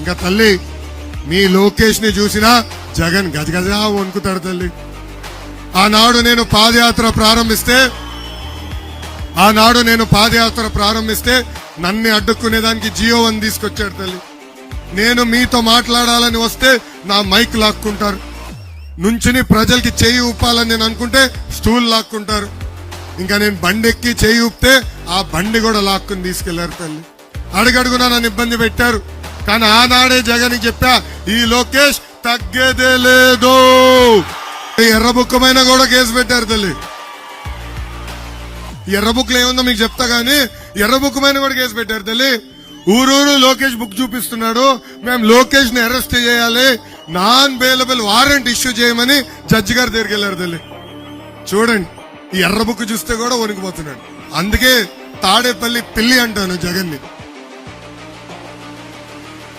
ఇంకా తల్లి మీ లోకేష్ ని చూసినా జగన్ గజగజ వణుకుతాడు తల్లి. ఆనాడు నేను పాదయాత్ర ప్రారంభిస్తే నన్ను అడ్డుకునేదానికి Jio1 తీసుకొచ్చాడు తల్లి. నేను మీతో మాట్లాడాలని వస్తే నా మైక్ లాక్కుంటారు, నుంచుని ప్రజలకి చేయి ఊపాలని నేను అనుకుంటే స్టూల్ లాక్కుంటారు. ఇంకా నేను బండి ఎక్కి చేయి ఊపితే ఆ బండి కూడా లాక్కుని తీసుకెళ్లారు తల్లి. అడుగడుగునా నన్ను ఇబ్బంది పెట్టారు. కానీ ఆనాడే జగన్ చెప్పా, ఈ లోకేష్ తగ్గేదే లేదు. ఎర్రబుక్కమైన కూడా కేసు పెట్టారు తల్లి. ఎర్రబుక్లు ఏముందో మీకు చెప్తా గానీ ఎర్రబుక్కమైన కూడా కేసు పెట్టారు తల్లి. ఊరూరు లోకేష్ బుక్ చూపిస్తున్నాడు, మేము లోకేష్ ని అరెస్ట్ చేయాలి, నాన్ బెయిలబుల్ వారెంట్ ఇష్యూ చేయమని జడ్జి గారి దగ్గరికి వెళ్ళారు తల్లి. చూడండి, ఈ ఎర్ర బుక్ చూస్తే కూడా వణికిపోతున్నాడు. అందుకే తాడేపల్లి పిల్లి అంటాను జగన్ ని.